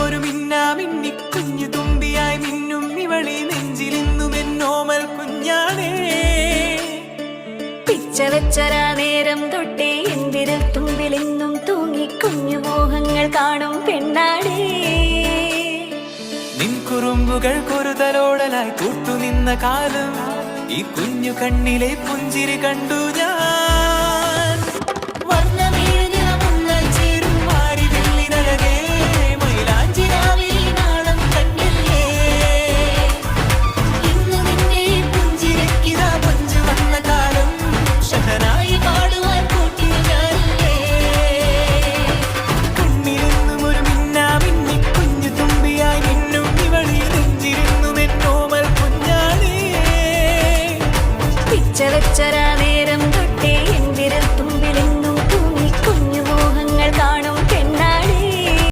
ഒരു മിന്നാമിന്നി കുഞ്ഞു തുമ്പിയായി മിന്നും ഇവളി നെഞ്ചിലിന്നും എന്നോമൽ കുഞ്ഞാണേ. പിച്ച വെച്ചരാ നേരം തൊട്ടേ എന്തിരൽ തുമ്പിലെന്നും തൂങ്ങി കുഞ്ഞു മോഹങ്ങൾ കാണും പെണ്ണാടേ. നിൻ കുറുമ്പുകൾ കുറുതലോടലായി കൂട്ടുനിന്ന കാലം ഈ കുഞ്ഞു കണ്ണിലെ പുഞ്ചിരി കണ്ടു ഞാൻ.